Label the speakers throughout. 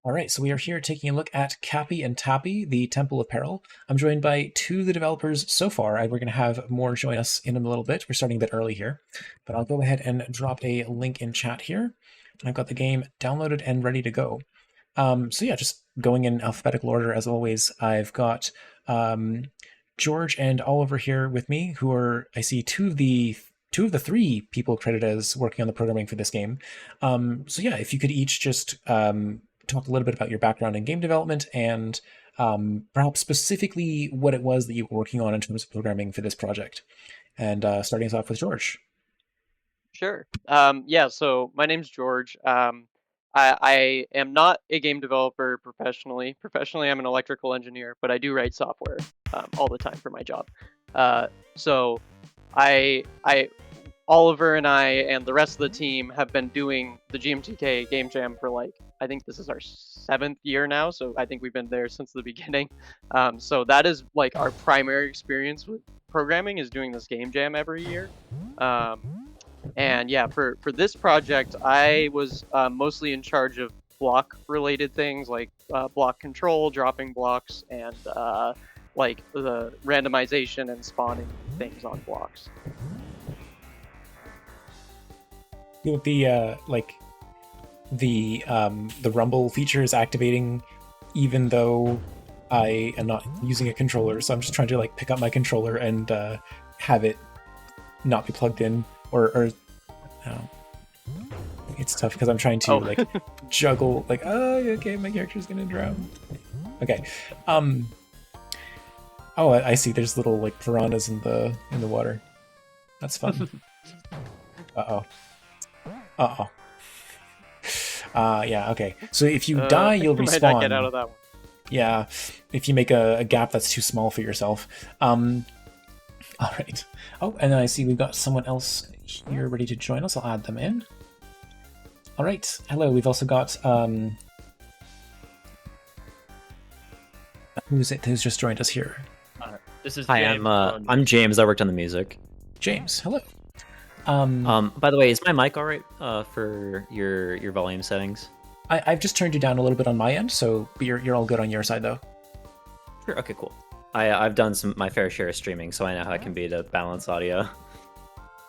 Speaker 1: All right, so we are here taking a look at Cappy and Tappy, the Temple of Peril. I'm joined by two of the developers so far, and we're going to have more join us in a little bit. We're starting a bit early here, but I'll go ahead and drop a link in chat here. I've got the game downloaded and ready to go. So yeah, just going in alphabetical order as always. I've got George and Oliver here with me, who are, I see, two of the three people credited as working on the programming for this game. So yeah, if you could each just talk a little bit about your background in game development and perhaps specifically what it was that you were working on in terms of programming for this project. And starting us off with George.
Speaker 2: Sure. Yeah, so my name's George. I am not a game developer professionally. Professionally, I'm an electrical engineer, but I do write software all the time for my job. So I, Oliver and I and the rest of the team have been doing the GMTK Game Jam for I think this is our 7th year now. So I think we've been there since the beginning. So that is our primary experience with programming is doing this Game Jam every year. And yeah, for this project, I was mostly in charge of block related things like block control, dropping blocks, and the randomization and spawning things on blocks.
Speaker 1: With the the rumble feature is activating even though I am not using a controller, so I'm just trying to pick up my controller and have it not be plugged in, or oh, it's tough because I'm trying to juggle okay, my character's gonna drown. Okay. Oh, I see. There's little piranhas in the water. That's fun. Uh-oh. Uh-oh. Yeah, okay. So if you die, you'll respawn.
Speaker 2: Might not get out of that one.
Speaker 1: Yeah, if you make a gap that's too small for yourself. All right. Oh, and then I see we've got someone else here ready to join us. I'll add them in. All right. Hello. We've also got who's just joined us here?
Speaker 3: This is
Speaker 4: Hi,
Speaker 3: James.
Speaker 4: I'm James. I worked on the music.
Speaker 1: James. Hello.
Speaker 4: By the way, is my mic all right for your volume settings?
Speaker 1: I've just turned you down a little bit on my end, so you're all good on your side though.
Speaker 4: Sure. Okay. Cool. I've done my fair share of streaming, so I know how it can be to balance audio.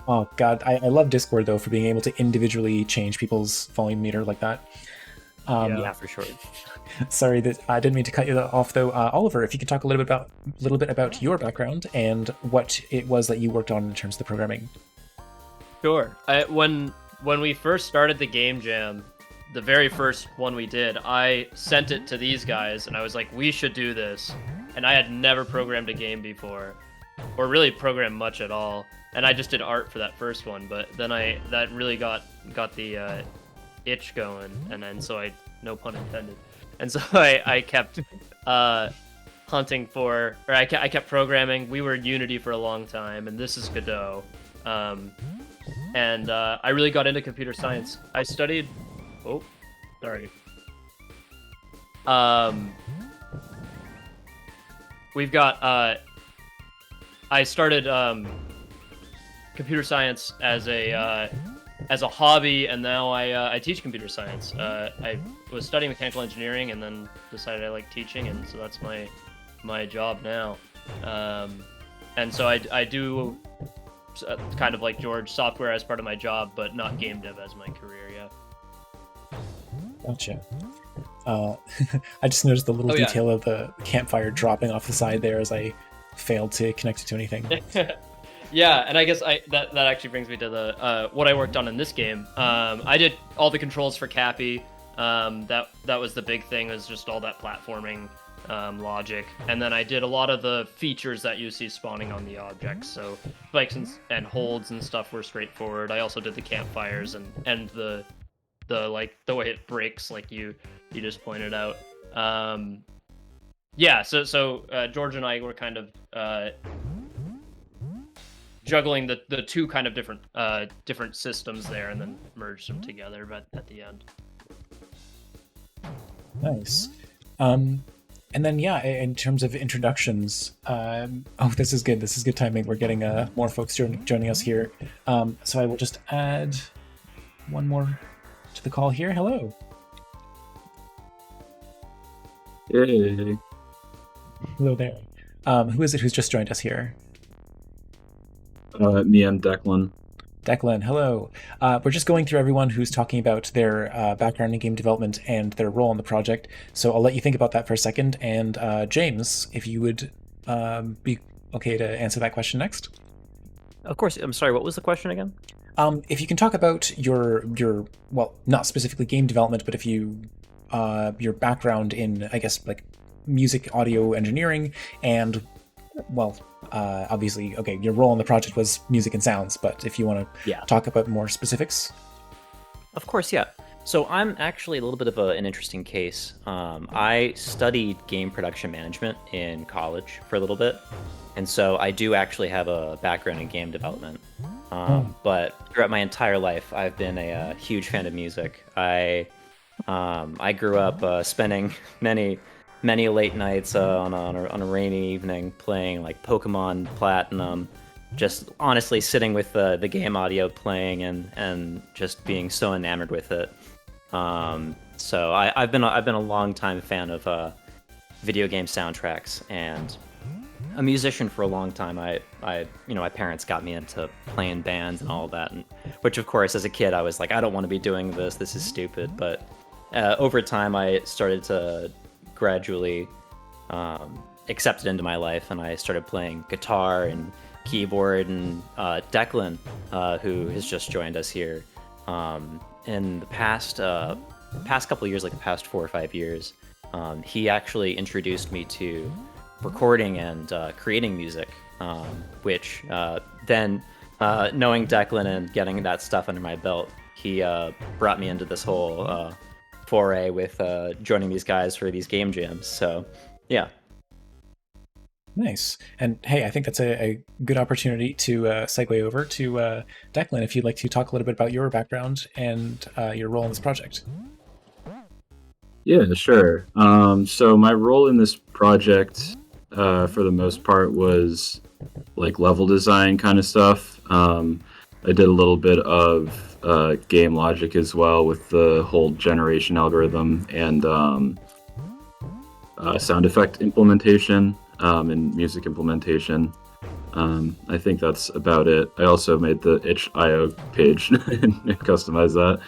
Speaker 1: Oh god, I love Discord though for being able to individually change people's volume meter like that.
Speaker 4: Yeah, for sure.
Speaker 1: Sorry that I didn't mean to cut you off though. Oliver, if you could talk a little bit about your background and what it was that you worked on in terms of the programming.
Speaker 3: Sure. When we first started the game jam, the very first one we did, I sent it to these guys and I was like, we should do this. And I had never programmed a game before, or really programmed much at all. And I just did art for that first one, but then that really got the itch going, and then no pun intended. And so I kept hunting for, or I kept programming. We were in Unity for a long time, and this is Godot. And I really got into computer science. I studied. Oh, sorry. We've got. I started computer science as a hobby, and now I teach computer science. I was studying mechanical engineering, and then decided I like teaching, and so that's my job now. And so I do. Kind of like George, software as part of my job, but not game dev as my career yet.
Speaker 1: Gotcha. I just noticed the little detail of the campfire dropping off the side there as I failed to connect it to anything.
Speaker 3: Yeah, and I guess that actually brings me to the what I worked on in this game. I did all the controls for Cappy. That was the big thing, was just all that platforming logic, and then I did a lot of the features that you see spawning on the objects. So spikes and holds and stuff were straightforward. I also did the campfires and the way it breaks, like you just pointed out. Yeah, so George and I were kind of juggling the two kind of different systems there, and then merged them together, but at the end.
Speaker 1: Nice. And then, yeah, in terms of introductions, this is good. This is good timing. We're getting more folks joining us here. So I will just add one more to the call here. Hello.
Speaker 5: Yay.
Speaker 1: Hello there. Who is it who's just joined us here?
Speaker 5: Me and Declan.
Speaker 1: Declan, hello. We're just going through everyone who's talking about their background in game development and their role in the project. So I'll let you think about that for a second. And James, if you would be okay to answer that question next.
Speaker 4: Of course. I'm sorry. What was the question again?
Speaker 1: If you can talk about your well, not specifically game development, but if you your background in, I guess, like music audio engineering and, well, obviously, okay, your role in the project was music and sounds, but if you want to talk about more specifics.
Speaker 4: Of course, yeah. So I'm actually a little bit of an interesting case. I studied game production management in college for a little bit, and so I do actually have a background in game development. But throughout my entire life, I've been a huge fan of music. I grew up spending many late nights on a rainy evening playing like Pokemon Platinum, just honestly sitting with the game audio playing and just being so enamored with it. So I've been a long time fan of video game soundtracks and a musician for a long time. My parents got me into playing bands and all that, and which of course as a kid I was like, I don't want to be doing this. This is stupid. But over time I started to gradually accept it into my life, and I started playing guitar and keyboard. And Declan, who has just joined us here, in the past couple of years, like the past 4 or 5 years, he actually introduced me to recording and creating music, which then knowing Declan and getting that stuff under my belt, he brought me into this whole foray with joining these guys for these game jams. So yeah.
Speaker 1: Nice. And hey, I think that's a good opportunity to segue over to Declan, if you'd like to talk a little bit about your background and your role in this project.
Speaker 5: Yeah, sure. So my role in this project, for the most part, was like level design kind of stuff. I did a little bit of game logic as well with the whole generation algorithm and sound effect implementation and music implementation. I think that's about it. I also made the itch.io page and customized that.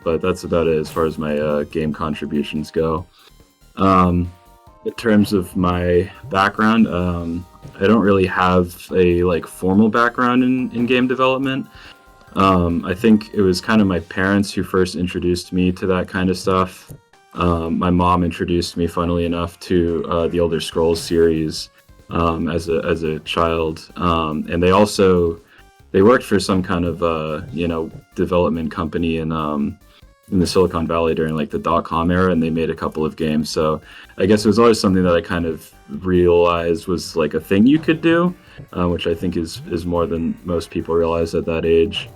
Speaker 5: But that's about it as far as my game contributions go. In terms of my background, I don't really have a like formal background in game development. I think it was kind of my parents who first introduced me to that kind of stuff. My mom introduced me, funnily enough, to the Elder Scrolls series as a child, and they worked for some kind of development company in the Silicon Valley during like the .com era, and they made a couple of games. So I guess it was always something that I kind of realized was like a thing you could do, which I think is more than most people realize at that age.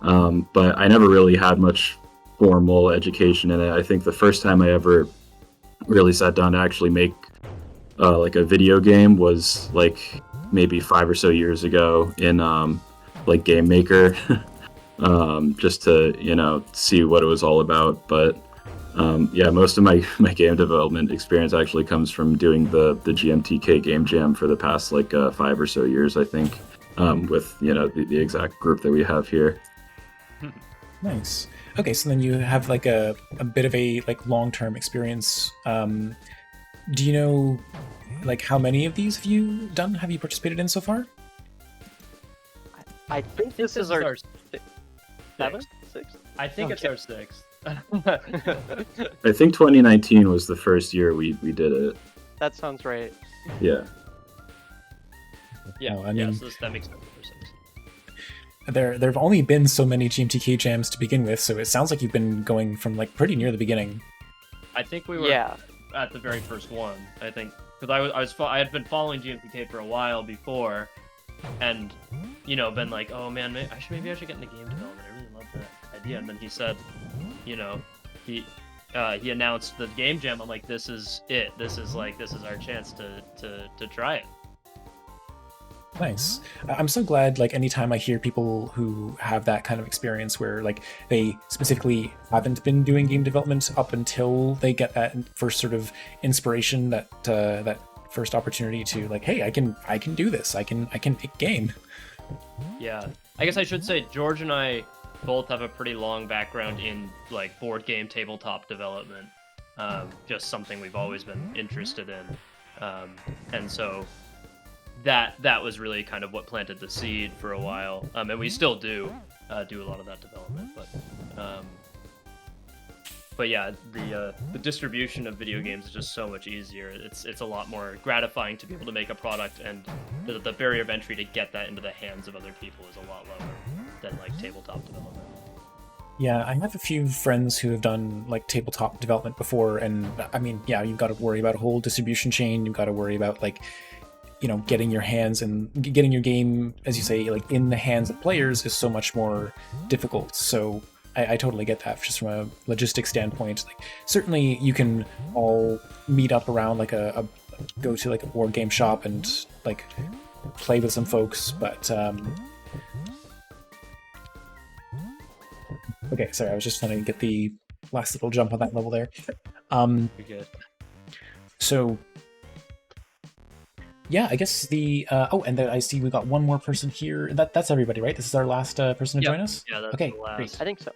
Speaker 5: But I never really had much formal education in it. I think the first time I ever really sat down to actually make like a video game was like maybe 5 or so years ago in like Game Maker, just to see what it was all about. But yeah, most of my game development experience actually comes from doing the GMTK Game Jam for the past like 5 or so years, I think, with the exact group that we have here.
Speaker 1: Nice. Okay, so then you have like a bit of a like long-term experience. Do you know like how many of these have you participated in so far?
Speaker 2: I think this is our seventh, sixth.
Speaker 3: I think it's
Speaker 2: Okay.
Speaker 3: our sixth.
Speaker 5: I think 2019 was the first year we did it.
Speaker 2: That sounds right.
Speaker 5: Yeah.
Speaker 3: Yeah,
Speaker 1: No, I mean-
Speaker 3: so that makes sense for six.
Speaker 1: There have only been so many GMTK jams to begin with, so it sounds like you've been going from like pretty near the beginning.
Speaker 3: I think we were
Speaker 2: Yeah.
Speaker 3: at the very first one. I think because I had been following GMPK for a while before, and been like, oh man, maybe I should get into game development. I really love that idea. And then he said, he announced the game jam. I'm like, this is it. This is our chance to try it.
Speaker 1: Nice. I'm so glad, like, anytime I hear people who have that kind of experience where, like, they specifically haven't been doing game development up until they get that first sort of inspiration, that first opportunity to, like, hey, I can do this. I can make game.
Speaker 3: Yeah. I guess I should say George and I both have a pretty long background in, like, board game tabletop development. Just something we've always been interested in. And so that was really kind of what planted the seed for a while, and we still do a lot of that development. But yeah, the distribution of video games is just so much easier. It's a lot more gratifying to be able to make a product, and the barrier of entry to get that into the hands of other people is a lot lower than like tabletop development.
Speaker 1: Yeah, I have a few friends who have done like tabletop development before, and I mean, yeah, you've got to worry about a whole distribution chain. You've got to worry about, like, getting your hands and getting your game, as you say, like in the hands of players is so much more difficult. So I totally get that just from a logistics standpoint. Like, certainly you can all meet up around like go to like a board game shop and like play with some folks, but okay, sorry, I was just trying to get the last little jump on that level there.
Speaker 3: You're good.
Speaker 1: So yeah, I guess and then I see we got one more person here. That's everybody, right? This is our last person to join us?
Speaker 3: Yeah, that's
Speaker 1: okay,
Speaker 3: the last.
Speaker 1: great.
Speaker 2: I think so.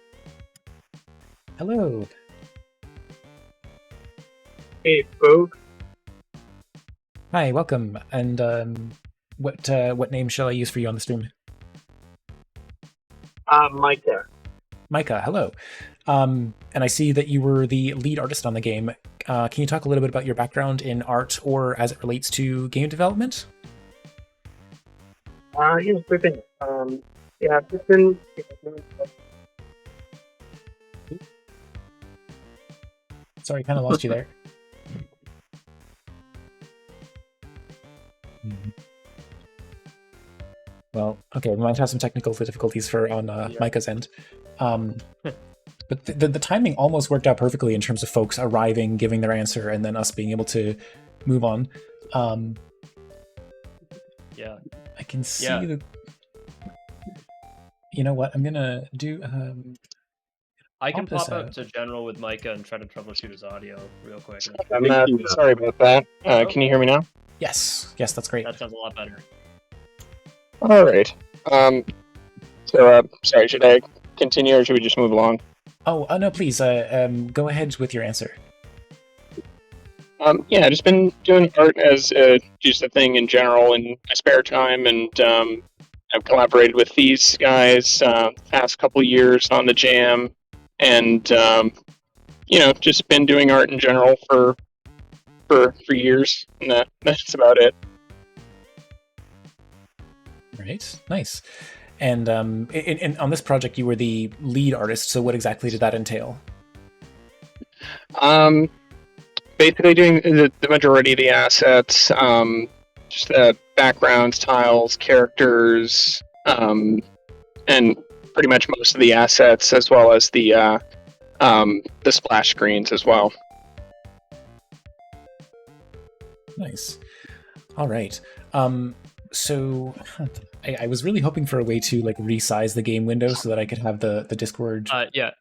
Speaker 1: Hello.
Speaker 6: Hey, folks.
Speaker 1: Hi, welcome. And what name shall I use for you on the stream?
Speaker 6: Micah.
Speaker 1: Micah, hello. And I see that you were the lead artist on the game. Can you talk a little bit about your background in art or as it relates to game development?
Speaker 6: Yeah, sure thing. Yeah, I've just been.
Speaker 1: Sorry, kind of lost you there. Well, okay, we might have some technical difficulties on Micah's end. But the timing almost worked out perfectly in terms of folks arriving, giving their answer, and then us being able to move on.
Speaker 3: Yeah.
Speaker 1: I can see that. You know what? I'm gonna do.
Speaker 3: I can
Speaker 1: pop this
Speaker 3: pop out
Speaker 1: out.
Speaker 3: to general with Micah and try to troubleshoot his audio real quick.
Speaker 6: I'm sorry about that. Can you hear me now?
Speaker 1: Yes, that's great.
Speaker 3: That sounds a lot better.
Speaker 6: All right. Sorry, should I continue or should we just move along?
Speaker 1: Oh, no, please. Go ahead with your answer.
Speaker 6: Yeah, I've just been doing art as just a thing in general in my spare time, and I've collaborated with these guys the past couple years on the jam, and just been doing art in general for years, and that's about it.
Speaker 1: Right, nice. And on this project, you were the lead artist. So, what exactly did that entail?
Speaker 6: Basically doing the majority of the assets, just the backgrounds, tiles, characters, and pretty much most of the assets, as well as the splash screens as well.
Speaker 1: Nice. All right. So I was really hoping for a way to like resize the game window so that I could have the Discord.
Speaker 3: Yeah,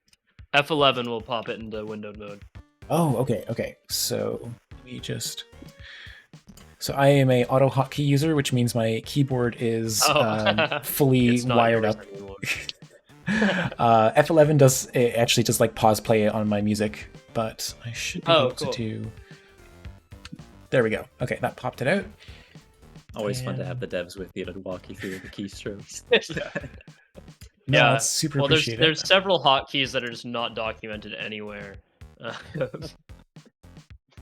Speaker 3: F11 will pop it into windowed mode.
Speaker 1: Oh, okay. So let me just. So I am a auto hotkey user, which means my keyboard is fully
Speaker 3: It's not
Speaker 1: wired
Speaker 3: yours
Speaker 1: up.
Speaker 3: anymore.
Speaker 1: F11 does actually just like pause play on my music, but I should be able
Speaker 3: cool.
Speaker 1: to do. There we go. Okay, that popped it out.
Speaker 4: Always fun to have the devs with you to walk you through the keystrokes.
Speaker 1: No,
Speaker 3: Yeah.
Speaker 1: it's super
Speaker 3: Well,
Speaker 1: appreciated.
Speaker 3: there's several hotkeys that are just not documented anywhere.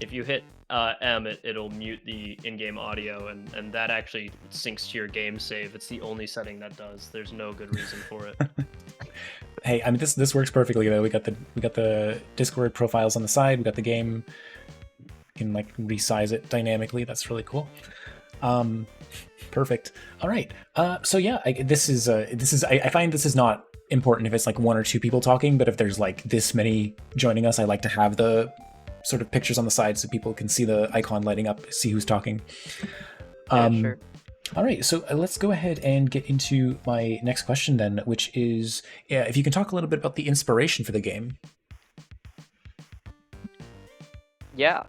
Speaker 3: If you hit M, it'll mute the in-game audio, and that actually syncs to your game save. It's the only setting that does. There's no good reason for it.
Speaker 1: Hey, I mean this works perfectly though. We got the Discord profiles on the side. We got the game. We can like resize it dynamically. That's really cool. Perfect. All right. So yeah, I find this is not important if it's like one or two people talking, but if there's like this many joining us, I like to have the sort of pictures on the side so people can see the icon lighting up, see who's talking.
Speaker 2: Yeah, sure.
Speaker 1: All right, so let's go ahead and get into my next question then, which is if you can talk a little bit about the inspiration for the game.
Speaker 2: Yeah.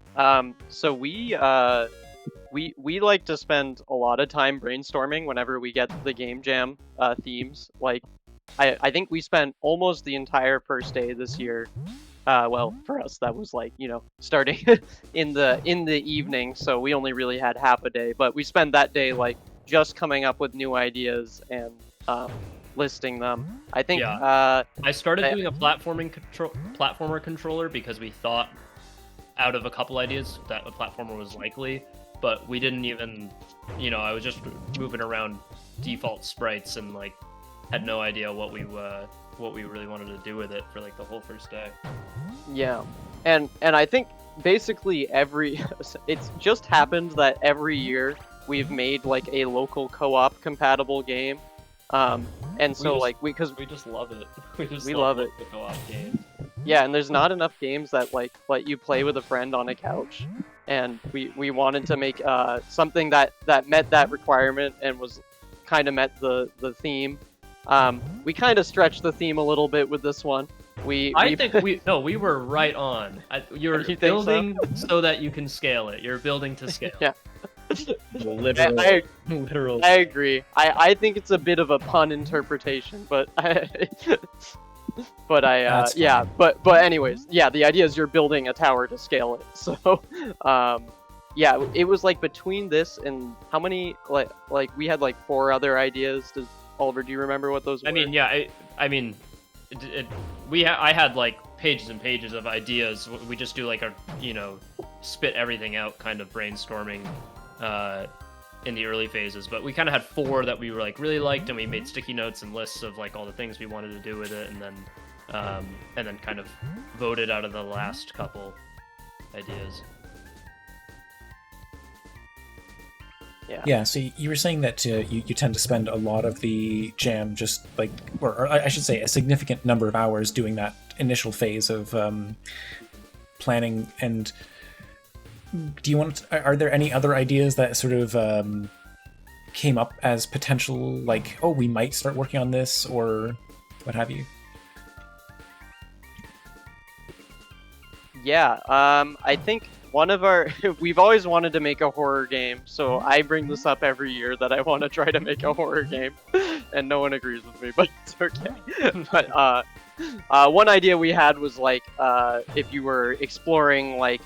Speaker 2: So we like to spend a lot of time brainstorming whenever we get the game jam themes. Like, I think we spent almost the entire first day this year. Well, for us that was like, starting in the evening, so we only really had half a day. But we spent that day like just coming up with new ideas and listing them. I think.
Speaker 3: Yeah. I started doing a platformer controller because we thought out of a couple ideas that a platformer was likely, but we didn't even, I was just moving around default sprites and like had no idea what we really wanted to do with it for like the whole first day.
Speaker 2: Yeah, and I think basically it's just happened that every year we've made like a local co-op compatible game, and so we
Speaker 3: just love it.
Speaker 2: We love it.
Speaker 3: The co-op games.
Speaker 2: Yeah, and there's not enough games that like let you play with a friend on a couch, and we wanted to make something that met that requirement and was kind of met the theme. We kind of stretched the theme a little bit with this one. We were right on. You're building so that you can scale it. You're building to scale. Yeah.
Speaker 3: Literal.
Speaker 2: I agree. I think it's a bit of a pun interpretation, but but anyways, yeah, the idea is you're building a tower to scale it. So yeah, it was like between this and how many like we had like 4 other ideas. Oliver, do you remember what those were?
Speaker 3: I mean, yeah, I had like pages and pages of ideas. We just do like a, spit everything out kind of brainstorming in the early phases. But we kind of had 4 that we were like really liked, and we made sticky notes and lists of like all the things we wanted to do with it, and then kind of voted out of the last couple ideas.
Speaker 1: Yeah, so you were saying that you tend to spend a lot of the jam just like, or I should say a significant number of hours doing that initial phase of planning. And are there any other ideas that sort of came up as potential, like, oh, we might start working on this, or what have you?
Speaker 2: Yeah, I think one of we've always wanted to make a horror game, so I bring this up every year that I want to try to make a horror game, and no one agrees with me, but it's okay. But one idea we had was like if you were exploring like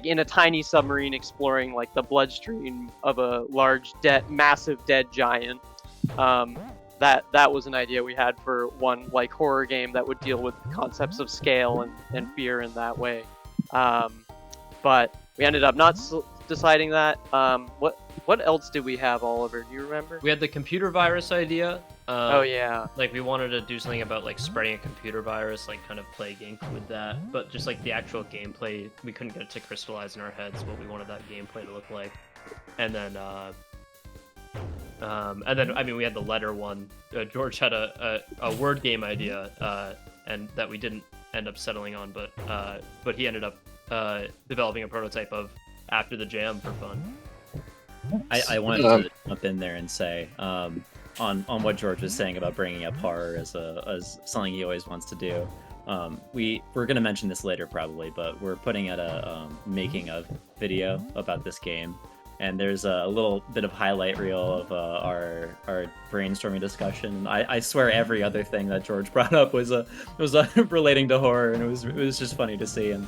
Speaker 2: in a tiny submarine, exploring like the bloodstream of a large massive dead giant. That was an idea we had for one like horror game that would deal with concepts of scale and fear in that way. But we ended up not deciding that. What else did we have, Oliver? Do you remember?
Speaker 3: We had the computer virus idea.
Speaker 2: Oh yeah.
Speaker 3: Like we wanted to do something about like spreading a computer virus, like kind of play gink with that. But just like the actual gameplay, we couldn't get it to crystallize in our heads what we wanted that gameplay to look like. And then I mean we had the letter one. George had a word game idea, and that we didn't end up settling on, but he ended up developing a prototype of after the jam for fun.
Speaker 4: I wanted to jump in there and say on what George was saying about bringing up horror as something he always wants to do. We're going to mention this later probably, but we're putting out a making of video about this game, and there's a little bit of highlight reel of our brainstorming discussion. I swear every other thing that George brought up was relating to horror, and it was just funny to see in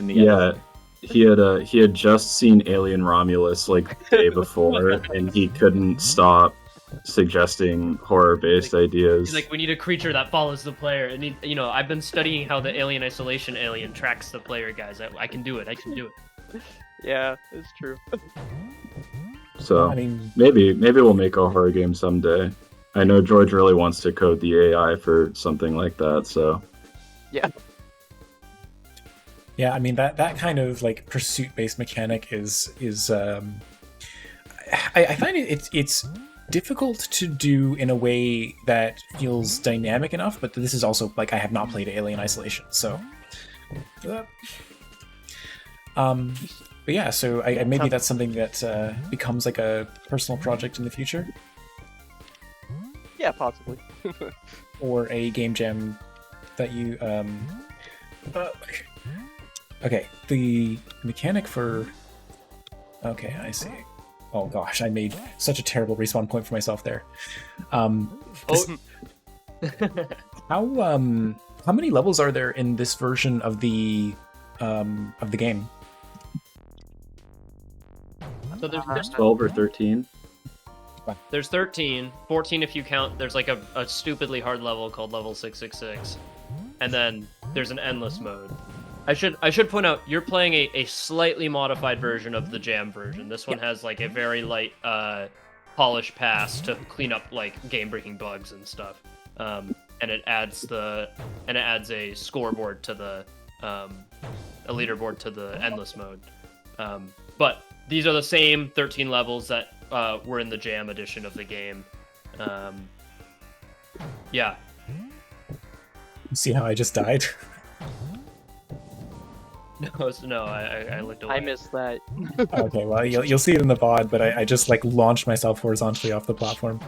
Speaker 4: the end.
Speaker 5: He had just seen Alien Romulus like the day before, and he couldn't stop suggesting horror-based ideas.
Speaker 3: He's like, we need a creature that follows the player, and I've been studying how the Alien Isolation alien tracks the player, guys. I can do it.
Speaker 2: Yeah, it's true.
Speaker 5: So, I mean, maybe we'll make a horror game someday. I know George really wants to code the AI for something like that, so...
Speaker 2: Yeah.
Speaker 1: Yeah, I mean, that kind of, like, pursuit-based mechanic is I find it's difficult to do in a way that feels dynamic enough, but this is also, like, I have not played Alien Isolation, so... But yeah, so maybe that's something that becomes like a personal project in the future,
Speaker 2: Yeah, possibly.
Speaker 1: or a game jam that you. Okay, the mechanic for. Okay, I see. Oh gosh, I made such a terrible respawn point for myself there.
Speaker 3: Oh,
Speaker 1: How many levels are there in this version of the game?
Speaker 3: so there's
Speaker 5: 12 or 13.
Speaker 3: There's 13, 14 if you count. There's like a stupidly hard level called level 666, and then there's an endless mode. I should point out you're playing a slightly modified version of the jam version. This one has like a very light polish pass to clean up like game-breaking bugs and stuff, and it adds a scoreboard to the a leaderboard to the endless mode. But these are the same 13 levels that were in the Jam edition of the game. Yeah.
Speaker 1: See how I just died?
Speaker 3: No, I looked away.
Speaker 2: I missed that.
Speaker 1: Okay, well you'll see it in the VOD, but I just like launched myself horizontally off the platform.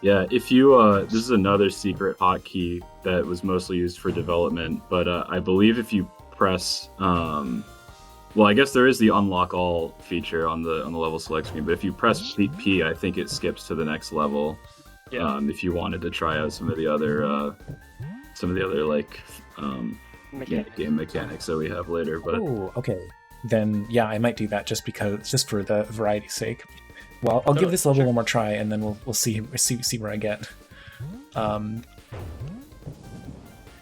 Speaker 5: Yeah, if you this is another secret hotkey that was mostly used for development, but I believe if you press well, I guess there is the unlock all feature on the level select screen, but if you press P, I think it skips to the next level.
Speaker 3: Yeah.
Speaker 5: If you wanted to try out some of the other like game mechanics that we have later, but
Speaker 1: Oh, okay. Then yeah, I might do that just for the variety's sake. Well, I'll give this level one more try, and then we'll see where I get.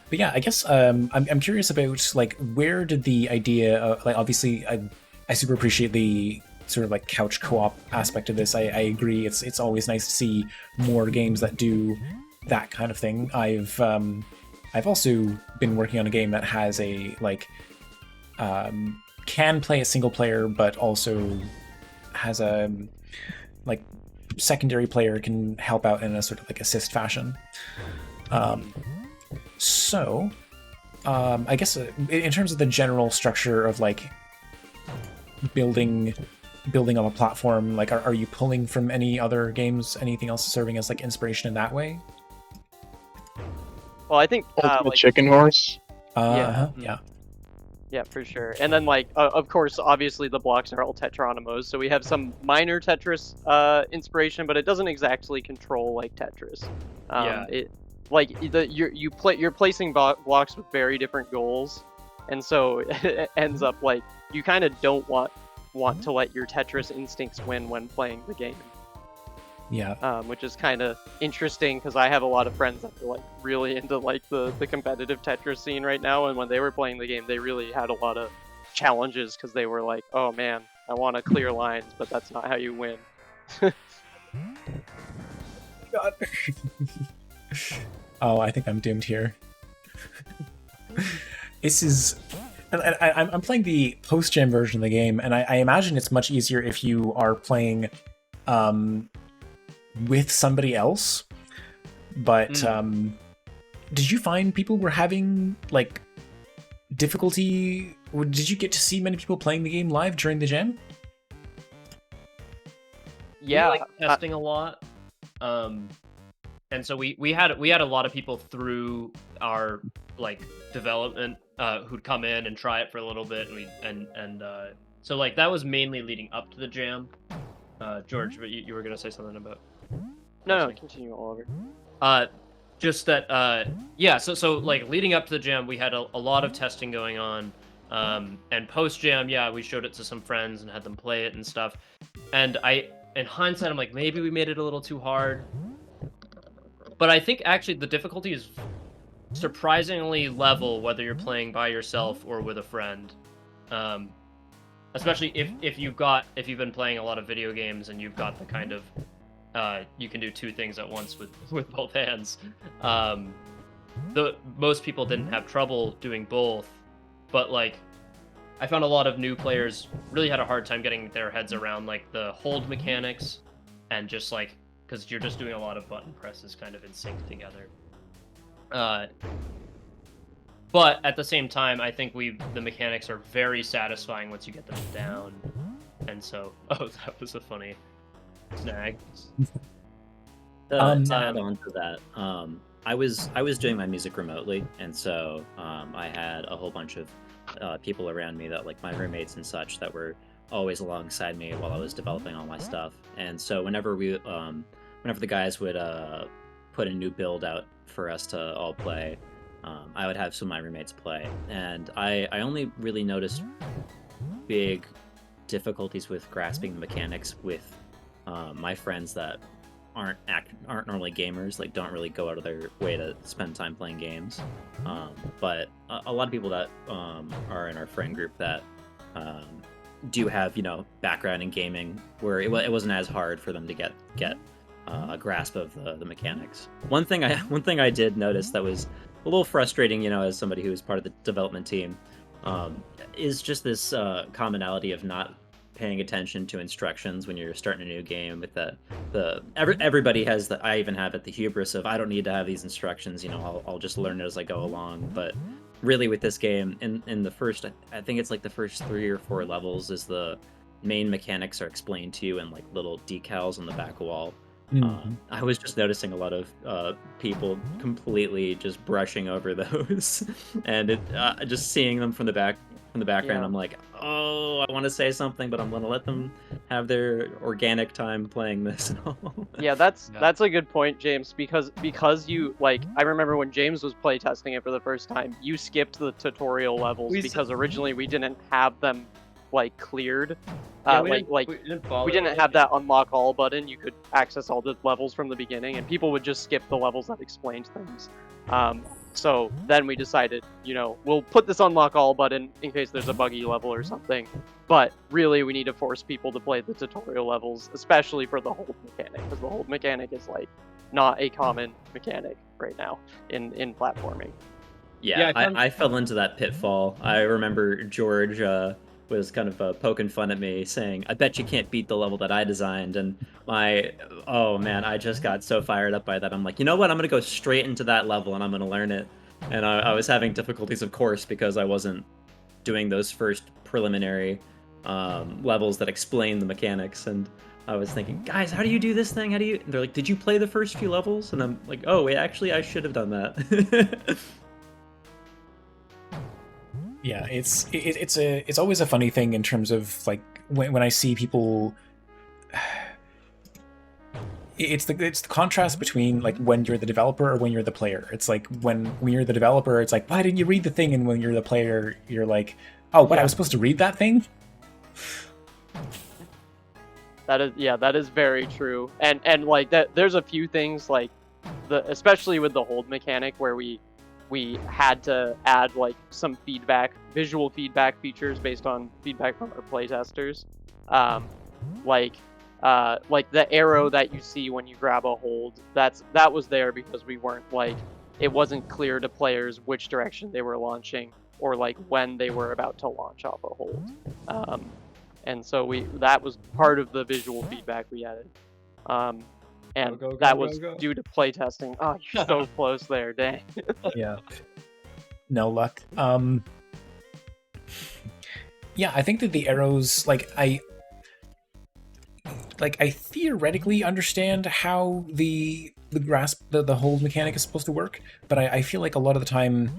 Speaker 1: But yeah, I guess I'm curious about like where did the idea like obviously I super appreciate the sort of like couch co-op aspect of this. I agree. It's always nice to see more games that do that kind of thing. I've also been working on a game that has a like can play a single player, but also has a like secondary player can help out in a sort of like assist fashion. So, I guess in terms of the general structure of like building up a platform, like are you pulling from any other games, anything else serving as like inspiration in that way?
Speaker 2: Well, I think
Speaker 6: Ultimate
Speaker 2: like,
Speaker 6: Chicken Horse.
Speaker 1: Yeah.
Speaker 2: yeah, for sure. And then like of course, obviously the blocks are all Tetronymos, so we have some minor Tetris inspiration, but it doesn't exactly control like Tetris.
Speaker 3: Yeah.
Speaker 2: It like you're placing blocks with very different goals, and so it ends up like you kind of don't want to let your Tetris instincts win when playing the game.
Speaker 1: Yeah.
Speaker 2: Which is kind of interesting because I have a lot of friends that are like really into like the competitive Tetris scene right now, and when they were playing the game, they really had a lot of challenges because they were like, "Oh man, I want to clear lines, but that's not how you win."
Speaker 1: God. Oh, I think I'm doomed here. This is... I'm playing the post-gen version of the game, and I imagine it's much easier if you are playing with somebody else. But did you find people were having like difficulty? Or did you get to see many people playing the game live during the jam?
Speaker 2: Yeah,
Speaker 3: We like testing a lot. And so we had a lot of people through our like development who'd come in and try it for a little bit, and so like that was mainly leading up to the jam. George, but you were gonna say something about?
Speaker 2: No, continue, Oliver.
Speaker 3: Just that yeah. So like leading up to the jam, we had a lot of testing going on, and post jam, yeah, we showed it to some friends and had them play it and stuff. And in hindsight, I'm like, maybe we made it a little too hard. But I think actually the difficulty is surprisingly level whether you're playing by yourself or with a friend. Especially if you've been playing a lot of video games and you've got the kind of you can do two things at once with both hands. Most people didn't have trouble doing both, but like I found a lot of new players really had a hard time getting their heads around like the hold mechanics and just like because you're just doing a lot of button presses kind of in sync together. But at the same time, I think the mechanics are very satisfying once you get them down. And so, oh, that was a funny snag.
Speaker 4: To
Speaker 1: Um,
Speaker 4: add on to that, I was doing my music remotely, and so I had a whole bunch of people around me that like my roommates and such that were always alongside me while I was developing all my stuff. And so whenever the guys would put a new build out for us to all play, I would have some of my roommates play, and I only really noticed big difficulties with grasping the mechanics with my friends that aren't normally gamers, like don't really go out of their way to spend time playing games. But a lot of people that are in our friend group that do have background in gaming, where it wasn't as hard for them to get a grasp of the mechanics. One thing I did notice that was a little frustrating, as somebody who was part of the development team, is just this commonality of not paying attention to instructions when you're starting a new game. With everybody has that. I even have it, the hubris of I don't need to have these instructions. I'll just learn it as I go along. But really, with this game, in the first, I think it's like the first 3 or 4 levels, is the main mechanics are explained to you in like little decals on the back wall. I was just noticing a lot of people completely just brushing over those, and just seeing them from the background.
Speaker 2: Yeah.
Speaker 4: I'm like, oh, I want to say something, but I'm going to let them have their organic time playing this and all.
Speaker 2: Yeah, that's a good point, James, because you, like, I remember when James was playtesting it for the first time, you skipped the tutorial levels because originally we didn't have them like cleared.
Speaker 3: Yeah,
Speaker 2: we
Speaker 3: we
Speaker 2: didn't have that unlock all button. You could access all the levels from the beginning, and people would just skip the levels that explained things. So then we decided, we'll put this unlock all button in case there's a buggy level or something. But really, we need to force people to play the tutorial levels, especially for the hold mechanic, because the hold mechanic is like not a common mechanic right now in platforming.
Speaker 4: Yeah, I fell into that pitfall. I remember George was kind of poking fun at me, saying, "I bet you can't beat the level that I designed." And oh man, I just got so fired up by that. I'm like, you know what? I'm gonna go straight into that level and I'm gonna learn it. And I was having difficulties, of course, because I wasn't doing those first preliminary levels that explain the mechanics. And I was thinking, guys, how do you do this thing? And they're like, did you play the first few levels? And I'm like, oh wait, actually, I should have done that.
Speaker 1: Yeah, it's always a funny thing in terms of like when I see people. It's the contrast between like when you're the developer or when you're the player. It's like when you're the developer, it's like, why didn't you read the thing? And when you're the player, you're like, oh, what, I was supposed to read that thing?
Speaker 2: That is very true. And like that, there's a few things like especially with the hold mechanic where we had to add like some visual feedback features based on feedback from our playtesters. Like the arrow that you see when you grab a hold, that was there because we weren't it wasn't clear to players which direction they were launching or like when they were about to launch off a hold. And so that was part of the visual feedback we added. And that was due to playtesting. Oh, you're so close there, dang.
Speaker 1: Yeah. No luck. Yeah, I think that the arrows, I theoretically understand how the grasp, the hold mechanic is supposed to work, but I feel like a lot of the time,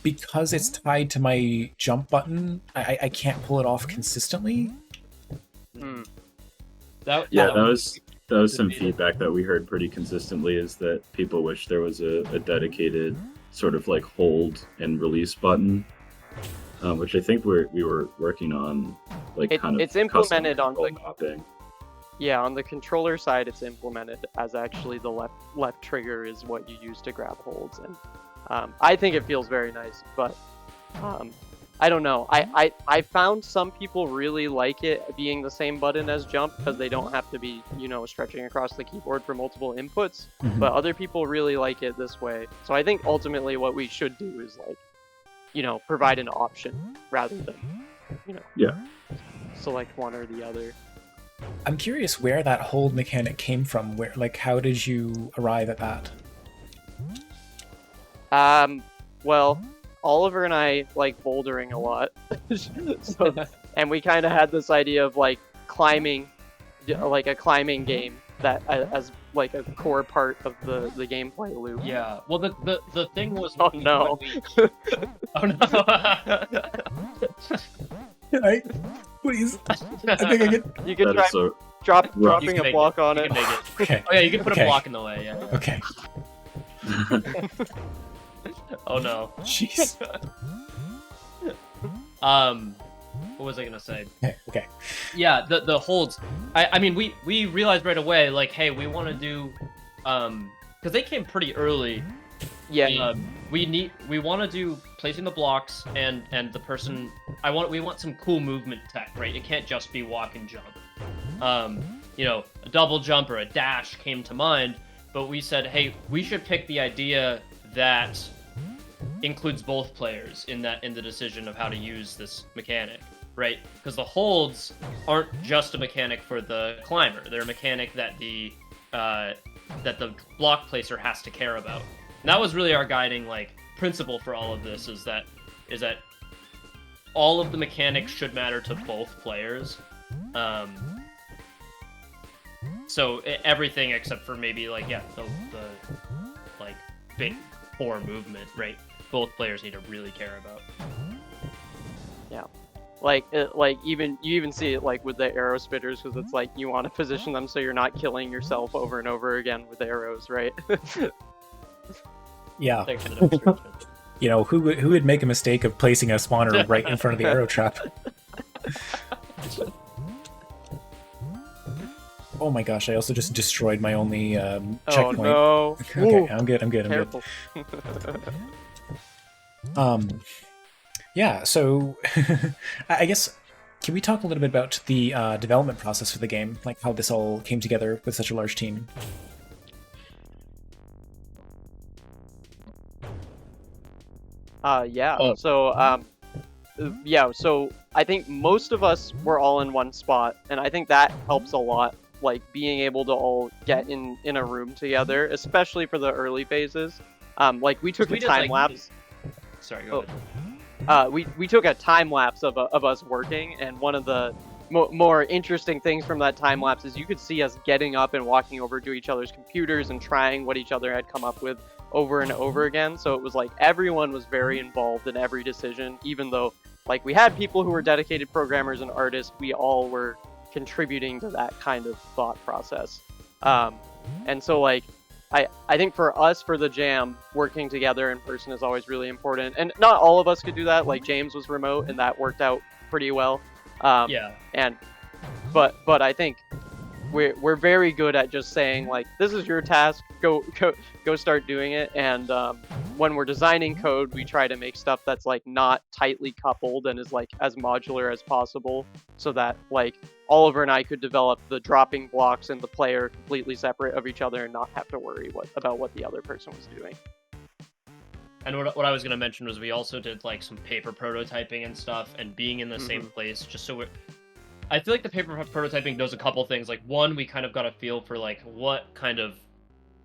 Speaker 1: because it's tied to my jump button, I can't pull it off consistently.
Speaker 5: That was some feedback that we heard pretty consistently, is that people wish there was a dedicated sort of like hold and release button, which I think we were working on,
Speaker 2: it's implemented on the
Speaker 5: hopping.
Speaker 2: Yeah, on the controller side, it's implemented as actually the left trigger is what you use to grab holds, and I think it feels very nice, but I don't know. I found some people really like it being the same button as jump because they don't have to be, stretching across the keyboard for multiple inputs, but other people really like it this way. So I think ultimately what we should do is provide an option rather than, select one or the other.
Speaker 1: I'm curious where that hold mechanic came from. How did you arrive at that?
Speaker 2: Well, Oliver and I like bouldering a lot, so, and we kind of had this idea of like climbing, like a climbing game that as like a core part of the gameplay loop.
Speaker 3: Yeah. Well, the thing was.
Speaker 2: Oh no.
Speaker 3: Oh no.
Speaker 1: Please. I think I get.
Speaker 2: You can
Speaker 5: That
Speaker 2: try
Speaker 5: is so
Speaker 2: dropping
Speaker 3: You can
Speaker 2: a
Speaker 3: make
Speaker 2: block
Speaker 3: it.
Speaker 2: on
Speaker 3: You
Speaker 2: it.
Speaker 3: can make it.
Speaker 1: Okay.
Speaker 3: Oh yeah, you can put
Speaker 1: Okay.
Speaker 3: a block in the way. Yeah.
Speaker 1: Okay.
Speaker 3: Oh no.
Speaker 1: Jeez.
Speaker 3: What was I gonna say?
Speaker 1: Okay.
Speaker 3: Yeah, the holds. I mean, we realized right away, like, hey, we want to do, because they came pretty early.
Speaker 2: Yeah.
Speaker 3: We want to do placing the blocks and the person. We want some cool movement tech, right? It can't just be walk and jump. You know, a double jump or a dash came to mind, but we said, hey, we should pick the idea that includes both players in the decision of how to use this mechanic, right? Because the holds aren't just a mechanic for the climber; they're a mechanic that the block placer has to care about. And that was really our guiding like principle for all of this. Is that all of the mechanics should matter to both players. So everything except for maybe like the like big core movement, right? Both players need to really care about.
Speaker 2: Yeah. You even see it like with the arrow spitters, because it's like you want to position them so you're not killing yourself over and over again with arrows, right?
Speaker 1: Yeah.
Speaker 3: That kind of description.
Speaker 1: You know, who would make a mistake of placing a spawner right in front of the arrow trap? Oh my gosh! I also just destroyed my only checkpoint.
Speaker 2: Oh no!
Speaker 1: Okay,
Speaker 2: Ooh,
Speaker 1: I'm good.
Speaker 2: careful.
Speaker 1: Yeah. So, I guess can we talk a little bit about the development process for the game, like how this all came together with such a large team?
Speaker 2: Yeah.
Speaker 6: Oh.
Speaker 2: So I think most of us were all in one spot, and I think that helps a lot. Like being able to all get in a room together, especially for the early phases. Like we took a time lapse.
Speaker 3: Sorry, go ahead.
Speaker 2: We took a time lapse of us working, and one of the more interesting things from that time lapse is you could see us getting up and walking over to each other's computers and trying what each other had come up with over and over again. So it was like everyone was very involved in every decision, even though like we had people who were dedicated programmers and artists. We all were contributing to that kind of thought process. And so like I think for us, for the jam, working together in person is always really important. And not all of us could do that. Like James was remote, and that worked out pretty well.
Speaker 3: Yeah.
Speaker 2: But I think we're very good at just saying like, this is your task, go start doing it. And when we're designing code, we try to make stuff that's like not tightly coupled and is like as modular as possible, so that like Oliver and I could develop the dropping blocks and the player completely separate of each other and not have to worry about what the other person was doing.
Speaker 3: And what I was going to mention was we also did like some paper prototyping and stuff, and being in the same place, just so I feel like the paper prototyping does a couple things. Like one, we kind of got a feel for like what kind of,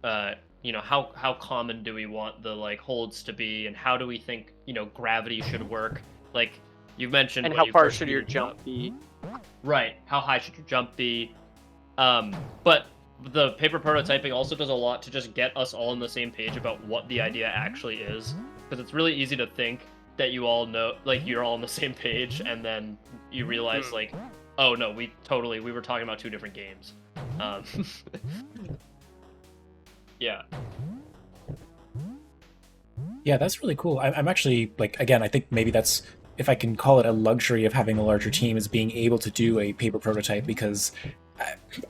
Speaker 3: how common do we want the like holds to be, and how do we think gravity should work. Like you mentioned,
Speaker 2: and how far should your jump be?
Speaker 3: Right. How high should your jump be? But the paper prototyping also does a lot to just get us all on the same page about what the idea actually is, because it's really easy to think that you all know, like you're all on the same page, and then you realize like, oh no, we were talking about two different games. Yeah.
Speaker 1: Yeah, that's really cool. I'm actually like, again, I think maybe that's, if I can call it a luxury of having a larger team, is being able to do a paper prototype, because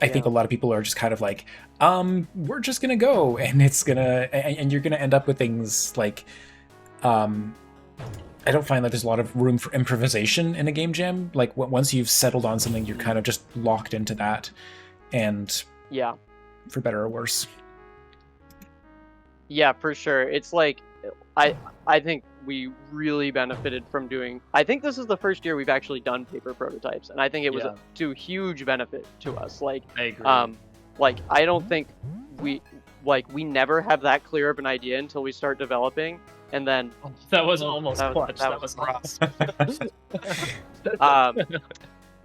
Speaker 1: I think a lot of people are just kind of like, we're just gonna go, and it's gonna, and you're gonna end up with things like, I don't find that there's a lot of room for improvisation in a game jam. Like once you've settled on something, you're kind of just locked into that, and
Speaker 2: yeah,
Speaker 1: for better or worse.
Speaker 2: Yeah, for sure. It's like, I think we really benefited from doing, I think this is the first year we've actually done paper prototypes, and I think it was to huge benefit to us. Like,
Speaker 3: I agree.
Speaker 2: Like, I don't think we never have that clear of an idea until we start developing. and then
Speaker 3: That was almost
Speaker 2: that
Speaker 3: clutch. That
Speaker 2: was
Speaker 3: was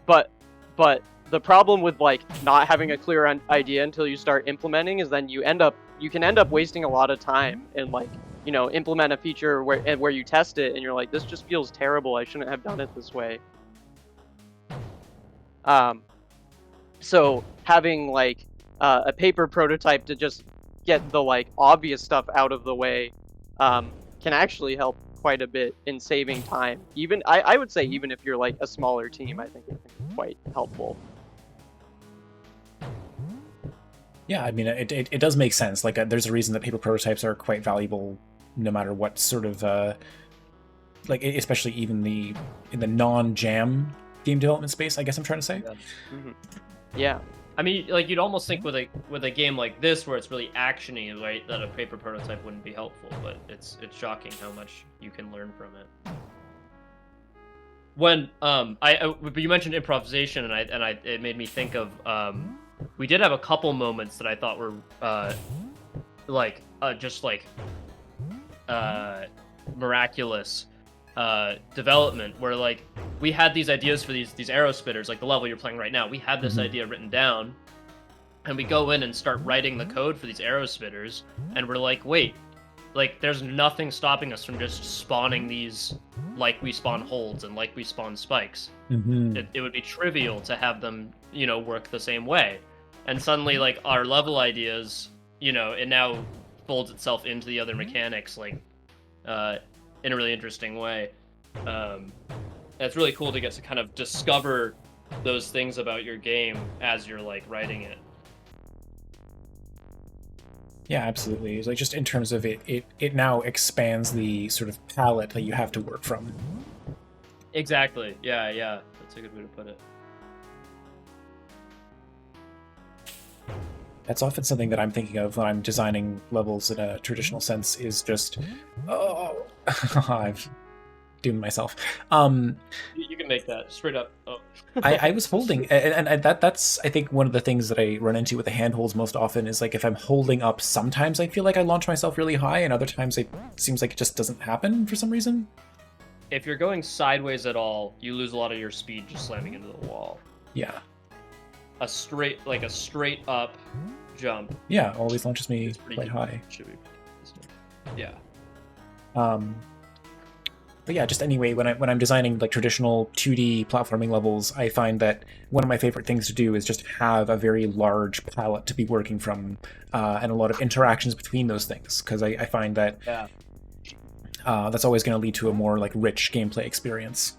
Speaker 2: but the problem with like not having a clear idea until you start implementing is then you can end up wasting a lot of time and like, you know, implement a feature where you test it and you're like, this just feels terrible, I shouldn't have done it this way. So having like a paper prototype to just get the like obvious stuff out of the way can actually help quite a bit in saving time. Even I would say even if you're like a smaller team, I think it can be quite helpful.
Speaker 1: Yeah, I mean, it does make sense. Like, there's a reason that paper prototypes are quite valuable, no matter what sort of, like, especially even in the non-jam game development space, I guess I'm trying to say.
Speaker 3: Yeah.
Speaker 2: Mm-hmm. Yeah.
Speaker 3: I mean, like you'd almost think with a game like this where it's really actiony, right, that a paper prototype wouldn't be helpful, but it's shocking how much you can learn from it. When but you mentioned improvisation, and it made me think of we did have a couple moments that I thought were just miraculous development, where like we had these ideas for these arrow spitters, like the level you're playing right now. We had this idea written down, and we go in and start writing the code for these arrow spitters, and we're like, wait, like there's nothing stopping us from just spawning these like we spawn holds and like we spawn spikes. It would be trivial to have them, you know, work the same way. And suddenly, like, our level ideas, you know, it now folds itself into the other mechanics, like, in a really interesting way. It's really cool to get to kind of discover those things about your game as you're, like, writing it.
Speaker 1: Yeah, absolutely. It's like, just in terms of it now expands the sort of palette that you have to work from.
Speaker 3: Exactly. Yeah. That's a good way to put it.
Speaker 1: That's often something that I'm thinking of when I'm designing levels in a traditional sense, is just, oh, I've doomed myself.
Speaker 3: You can make that straight up. Oh.
Speaker 1: I was holding, and that's I think one of the things that I run into with the handholds most often is like if I'm holding up, sometimes I feel like I launch myself really high, and other times it seems like it just doesn't happen for some reason.
Speaker 3: If you're going sideways at all, you lose a lot of your speed just slamming into the wall.
Speaker 1: Yeah.
Speaker 3: A straight up jump.
Speaker 1: Yeah, always launches me
Speaker 3: pretty
Speaker 1: quite
Speaker 3: good.
Speaker 1: high.
Speaker 3: Should be. Yeah.
Speaker 1: But yeah, just anyway, when I'm designing like traditional 2D platforming levels, I find that one of my favorite things to do is just have a very large palette to be working from, and a lot of interactions between those things, because I find that that's always going to lead to a more like rich gameplay experience.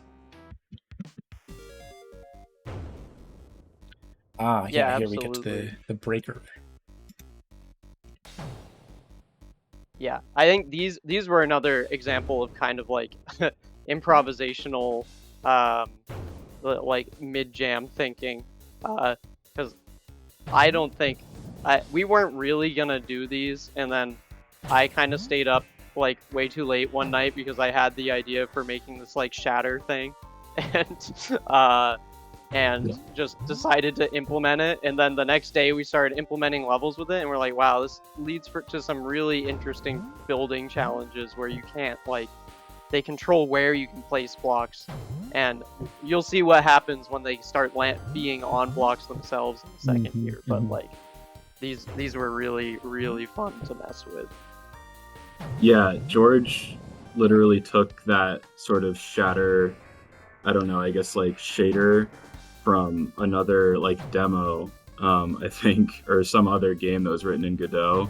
Speaker 2: Yeah,
Speaker 1: here we get to the breaker.
Speaker 2: Yeah, I think these were another example of kind of like improvisational, like mid-jam thinking, because I don't think we weren't really gonna do these, and then I kind of stayed up like way too late one night because I had the idea for making this like shatter thing, and just decided to implement it. And then the next day we started implementing levels with it, and we're like, wow, this leads to some really interesting building challenges where you can't, like, they control where you can place blocks, and you'll see what happens when they start being on blocks themselves in a second here. But like these were really, really fun to mess with.
Speaker 5: Yeah, George literally took that sort of shatter, I don't know, I guess like shader from another like demo, I think, or some other game that was written in Godot,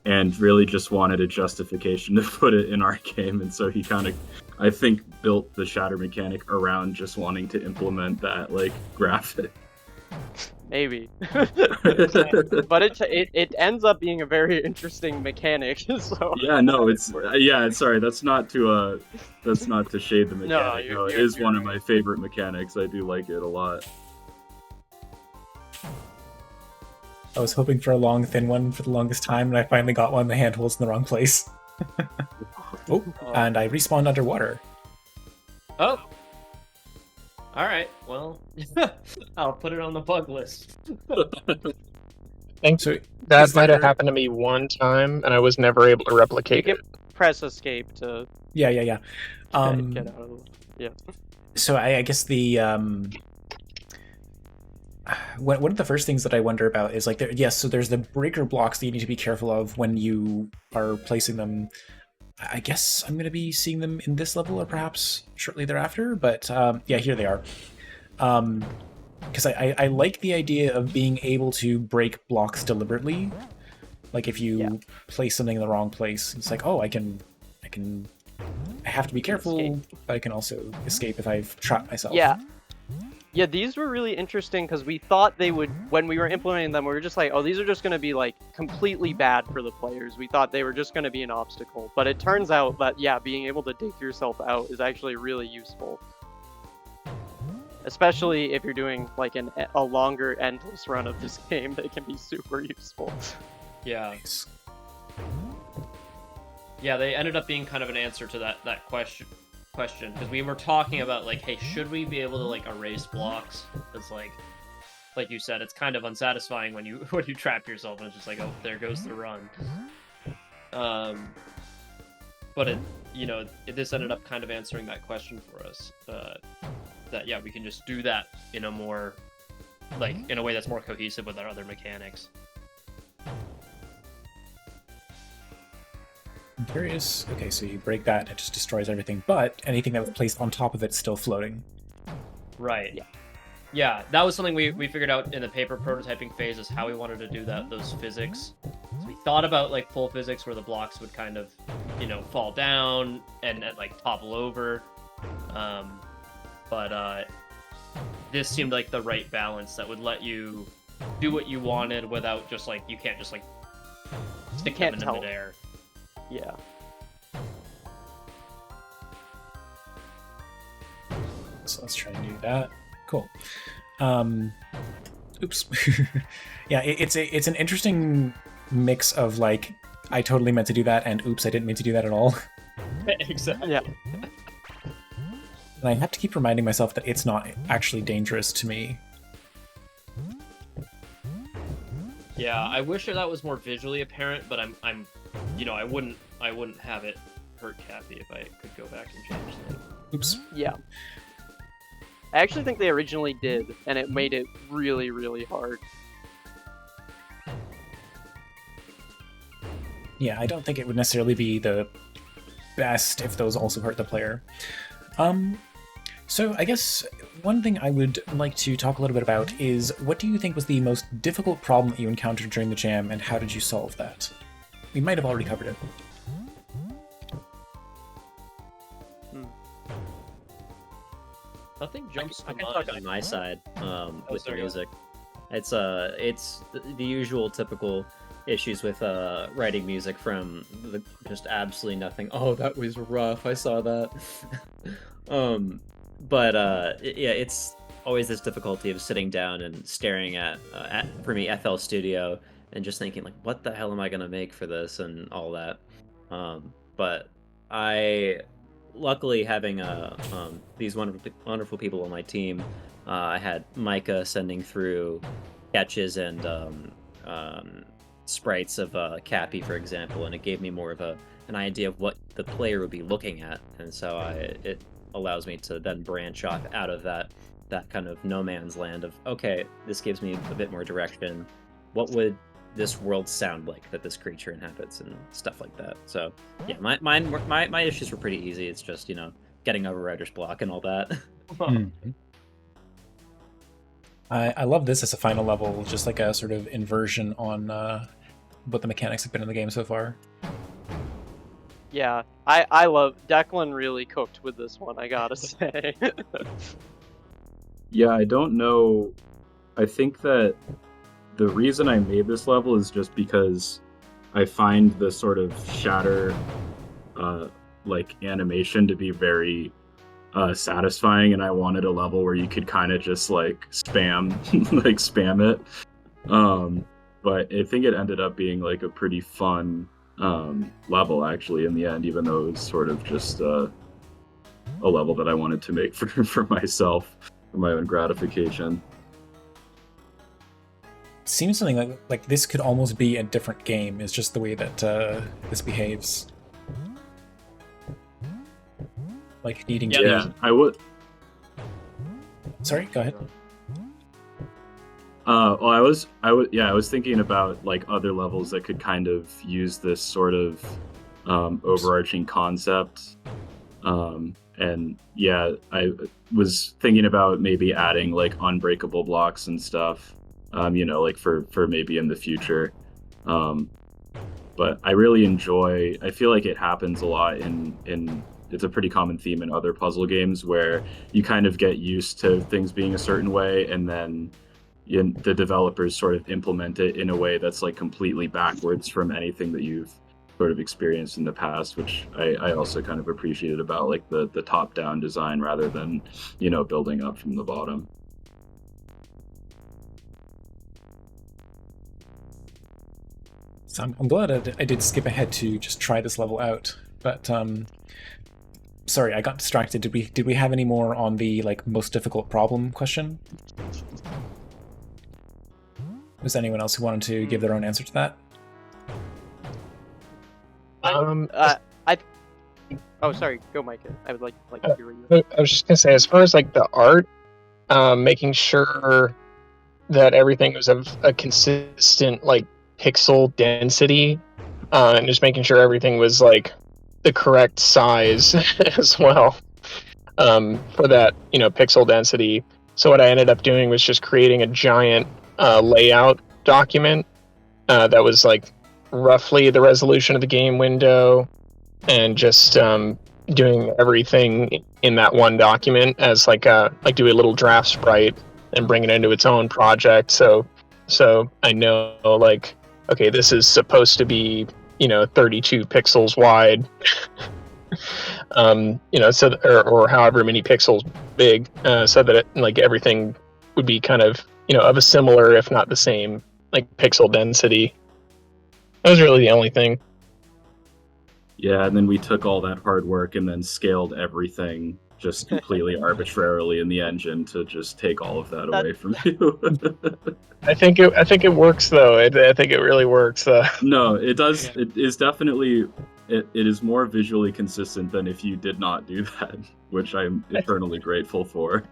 Speaker 5: and really just wanted a justification to put it in our game. And so he kind of, I think, built the shatter mechanic around just wanting to implement that like graphic.
Speaker 2: Maybe. But it ends up being a very interesting mechanic. So
Speaker 5: yeah, no, it's sorry, that's not to shade the mechanic.
Speaker 2: No,
Speaker 5: it is one of my favorite mechanics. I do like it a lot.
Speaker 1: I was hoping for a long, thin one for the longest time, and I finally got one. The handhold's in the wrong place. And I respawned underwater.
Speaker 3: Oh. All right. Well, I'll put it on the bug list.
Speaker 6: Thanks. That might have happened to me one time, and I was never able to replicate it.
Speaker 2: press escape to
Speaker 1: Yeah.
Speaker 2: get out of the... Yeah.
Speaker 1: So I guess the one of the first things that I wonder about is like so there's the breaker blocks that you need to be careful of when you are placing them. I guess I'm going to be seeing them in this level or perhaps shortly thereafter, but yeah, here they are. Because I like the idea of being able to break blocks deliberately. Like if you place something in the wrong place, it's like, oh, I have to be careful,
Speaker 2: Escape.
Speaker 1: but I can also escape if I've trapped myself.
Speaker 2: Yeah, these were really interesting because we thought they would, when we were implementing them, we were just like, oh, these are just going to be like completely bad for the players. We thought they were just going to be an obstacle. But it turns out that, yeah, being able to dig yourself out is actually really useful. Especially if you're doing like a longer, endless run of this game, they can be super useful.
Speaker 3: Yeah.
Speaker 1: Nice.
Speaker 3: Yeah, they ended up being kind of an answer to that question because we were talking about like, hey, should we be able to like erase blocks? It's like you said, it's kind of unsatisfying when you trap yourself and it's just like, oh, there goes the run. But this ended up kind of answering that question for us. That yeah, we can just do that in a more in a way that's more cohesive with our other mechanics.
Speaker 1: I'm curious. Okay, so you break that and it just destroys everything, but anything that was placed on top of it's still floating.
Speaker 3: Right. Yeah, that was something we figured out in the paper prototyping phase is how we wanted to do those physics. So we thought about like full physics where the blocks would kind of, fall down and like topple over. But this seemed like the right balance that would let you do what you wanted without just like, you can't just like stick them in the midair.
Speaker 2: Yeah.
Speaker 1: So let's try and do that. Cool. Oops. Yeah, it's an interesting mix of like, I totally meant to do that, and oops, I didn't mean to do that at all.
Speaker 3: Exactly.
Speaker 2: Yeah.
Speaker 1: And I have to keep reminding myself that it's not actually dangerous to me.
Speaker 3: Yeah, I wish that was more visually apparent, but I'm I wouldn't have it hurt Cappy if I could go back and change that.
Speaker 1: Oops.
Speaker 2: Yeah. I actually think they originally did, and it made it really, really hard.
Speaker 1: Yeah, I don't think it would necessarily be the best if those also hurt the player. So I guess one thing I would like to talk a little bit about is what do you think was the most difficult problem that you encountered during the jam, and how did you solve that? We might have already covered it.
Speaker 3: Nothing jumps to
Speaker 4: I can
Speaker 3: mind.
Speaker 4: talk on my side with the
Speaker 3: sorry, go
Speaker 4: music. It's the usual typical issues with writing music from just absolutely nothing. Oh, that was rough. I saw that. Yeah, it's always this difficulty of sitting down and staring at for me FL Studio and just thinking like, what the hell am I gonna make for this and all that. But I luckily having these wonderful people on my team. I had Micah sending through sketches and sprites of Cappy, for example, and it gave me more of an idea of what the player would be looking at, and so it allows me to then branch off out of that kind of no man's land of, okay, this gives me a bit more direction. What would this world sound like that this creature inhabits and stuff like that? So yeah, my issues were pretty easy. It's just getting over writer's block and all that.
Speaker 1: Mm-hmm. I love this as a final level, just like a sort of inversion on what the mechanics have been in the game so far.
Speaker 2: Yeah, I love... Declan really cooked with this one, I gotta say.
Speaker 5: Yeah, I don't know. I think that the reason I made this level is just because I find the sort of shatter animation to be very satisfying, and I wanted a level where you could kind of just spam spam it. But I think it ended up being like a pretty fun level actually in the end, even though it was sort of just a level that I wanted to make for myself, for my own gratification.
Speaker 1: Seems something like this could almost be a different game. Is just the way that this behaves. like needing
Speaker 3: Yeah.
Speaker 1: to.
Speaker 5: Yeah, I would.
Speaker 1: Sorry, go ahead.
Speaker 5: Well, I was thinking about like other levels that could kind of use this sort of overarching concept. And yeah, I was thinking about maybe adding like unbreakable blocks and stuff, like for maybe in the future. But I really enjoy. I feel like it happens a lot in. It's a pretty common theme in other puzzle games where you kind of get used to things being a certain way, and then the developers sort of implement it in a way that's like completely backwards from anything that you've sort of experienced in the past, which I also kind of appreciated about like the top-down design rather than building up from the bottom.
Speaker 1: So I'm glad I did skip ahead to just try this level out. But sorry, I got distracted. Did we have any more on the like most difficult problem question? Was there anyone else who wanted to give their own answer to that?
Speaker 2: Oh, sorry. Go, Micah. I would like to hear what you.
Speaker 6: I was just gonna say, as far as like the art, making sure that everything was of a consistent like pixel density, and just making sure everything was like the correct size as well, for that pixel density. So what I ended up doing was just creating a giant layout document that was like roughly the resolution of the game window, and just doing everything in that one document as like do a little draft sprite and bring it into its own project. So I know like, okay, this is supposed to be 32 pixels wide, so or however many pixels big, so that like everything would be kind of of a similar, if not the same, like pixel density. That was really the only thing.
Speaker 5: Yeah, and then we took all that hard work and then scaled everything just completely arbitrarily in the engine to just take all of that away from you.
Speaker 6: I think it works though. I think it really works.
Speaker 5: No, it does.
Speaker 3: Yeah.
Speaker 5: It is definitely. It is more visually consistent than if you did not do that, which I'm eternally grateful for.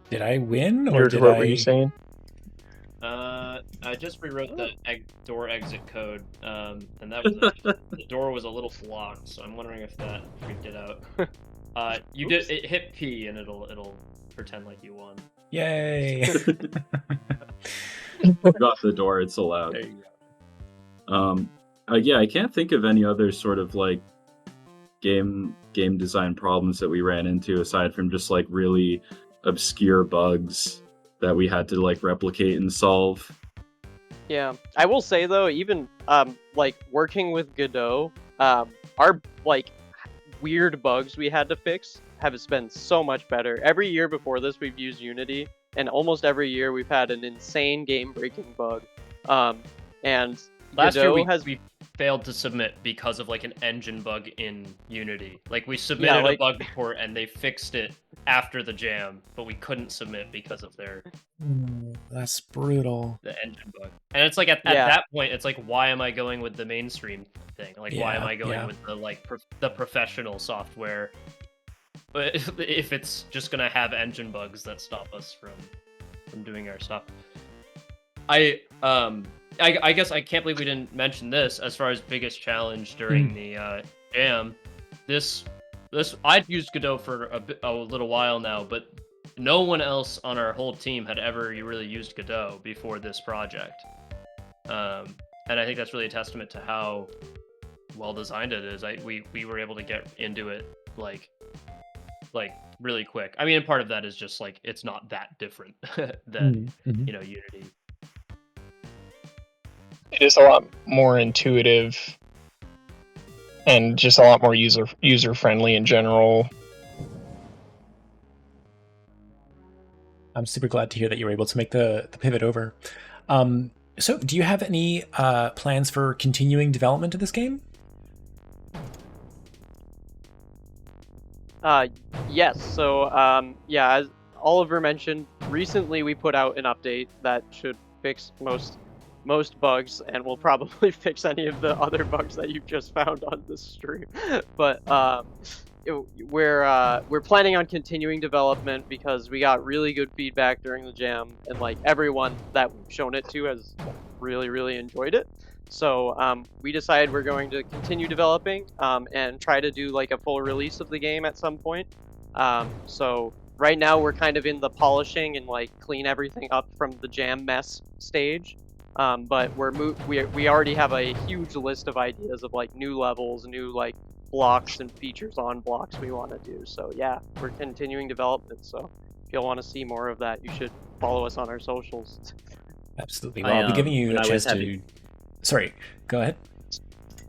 Speaker 1: Did I win, or
Speaker 6: George,
Speaker 1: did
Speaker 6: what were you saying?
Speaker 3: I just rewrote the door exit code, and that was the door was a little blocked, so I'm wondering if that freaked it out. You did it. Hit P and it'll pretend like you won.
Speaker 1: Yay!
Speaker 5: Got the door. It's allowed.
Speaker 3: There you go.
Speaker 5: Yeah, I can't think of any other sort of like game design problems that we ran into aside from just like really obscure bugs that we had to like replicate and solve.
Speaker 2: Yeah, I will say though, even like working with Godot, our like weird bugs we had to fix have been so much better. Every year before this, we've used Unity, and almost every year we've had an insane game-breaking bug. And
Speaker 3: Last year
Speaker 2: Godot
Speaker 3: we failed to submit because of like an engine bug in Unity. Like we submitted a bug report and they fixed it after the jam, but we couldn't submit because of
Speaker 1: That's brutal.
Speaker 3: the engine bug. And it's like at that point, it's like, why am I going with the mainstream thing? Like, why am I going with the like the professional software? But if it's just gonna have engine bugs that stop us from doing our stuff, I guess I can't believe we didn't mention this as far as biggest challenge during the jam. This I'd used Godot for a little while now, but no one else on our whole team had ever really used Godot before this project. And I think that's really a testament to how well designed it is. We were able to get into it like really quick. I mean, and part of that is just like it's not that different than Unity.
Speaker 6: It is a lot more intuitive and just a lot more user friendly in general.
Speaker 1: I'm super glad to hear that you were able to make the pivot over. So, do you have any plans for continuing development of this game?
Speaker 2: Yes. So, as Oliver mentioned, recently we put out an update that should fix most most bugs, and we'll probably fix any of the other bugs that you've just found on this stream. But we're planning on continuing development because we got really good feedback during the jam, and like everyone that we've shown it to has really enjoyed it. So we decided we're going to continue developing and try to do like a full release of the game at some point. So right now we're kind of in the polishing and like clean everything up from the jam mess stage. But we already have a huge list of ideas of like new levels, new like blocks and features on blocks we want to do. So yeah, we're continuing development. So if you'll want to see more of that, you should follow us on our socials.
Speaker 1: Absolutely. Well, I'll be giving you a chance to. Sorry, go ahead.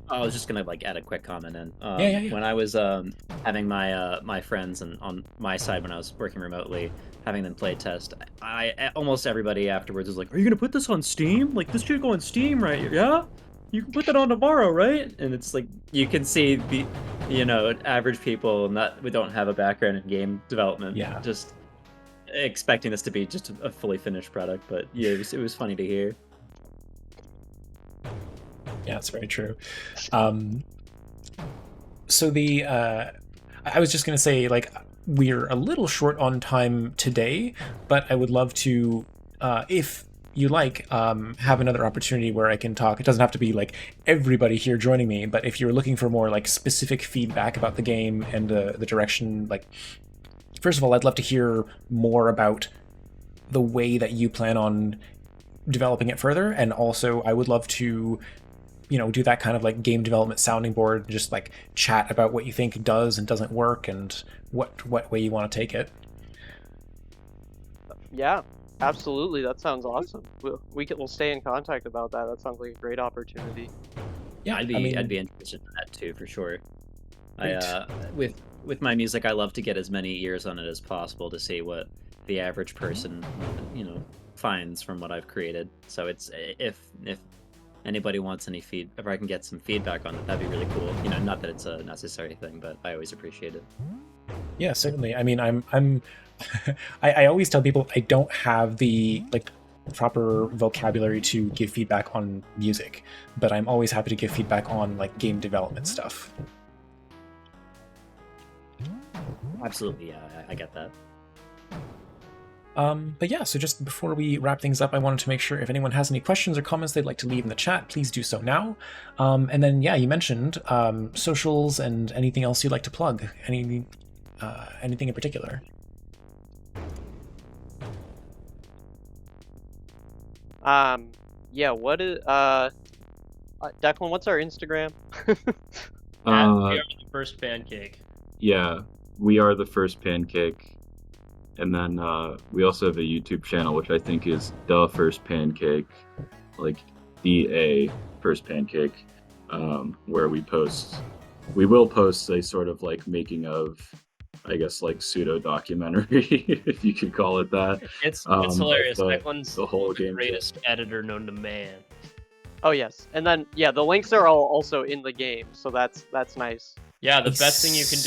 Speaker 4: I was just gonna like add a quick comment in.
Speaker 1: Yeah.
Speaker 4: When I was having my friends and on my side when I was working remotely, having them play test, I almost everybody afterwards was like, "Are you gonna put this on Steam? Like this should go on Steam, right? Yeah, you can put that on tomorrow, right?" And it's like you can see the, average people we don't have a background in game development, just expecting this to be just a fully finished product. But yeah, it was funny to hear.
Speaker 1: Yeah, it's very true. So I was just gonna say, like, we're a little short on time today, but I would love to, if you like, have another opportunity where I can talk. It doesn't have to be like everybody here joining me, but if you're looking for more like specific feedback about the game and the direction, like, first of all, I'd love to hear more about the way that you plan on developing it further, and also I would love to do that kind of like game development sounding board, just like chat about what you think does and doesn't work and what way you want to take it.
Speaker 2: Yeah, absolutely. That sounds awesome. We'll stay in contact about that. That sounds like a great opportunity.
Speaker 1: Yeah,
Speaker 4: I'd be interested in that too, for sure.
Speaker 1: Great.
Speaker 4: With my music, I love to get as many ears on it as possible to see what the average person, finds from what I've created. So it's if anybody wants any if I can get some feedback on it, that'd be really cool. Not that it's a necessary thing, but I always appreciate it.
Speaker 1: Yeah, certainly. I mean, I always tell people I don't have the like proper vocabulary to give feedback on music, but I'm always happy to give feedback on like game development stuff.
Speaker 4: Absolutely, yeah, I get that.
Speaker 1: But yeah, so just before we wrap things up, I wanted to make sure if anyone has any questions or comments they'd like to leave in the chat, please do so now. And then, yeah, you mentioned socials and anything else you'd like to plug. Anything in particular?
Speaker 2: Yeah, what is Declan, what's our Instagram?
Speaker 3: We are the first pancake.
Speaker 5: Yeah, we are the first pancake. And then we also have a YouTube channel, which I think is The First Pancake, like DA First Pancake, where we will post a sort of like making of, I guess, like pseudo documentary, if you could call it that.
Speaker 3: It's hilarious. Declan's
Speaker 5: the whole
Speaker 3: the
Speaker 5: game
Speaker 3: greatest editor known to man.
Speaker 2: Oh yes, and then yeah, the links are all also in the game, so that's nice.
Speaker 3: Yeah, the best thing you can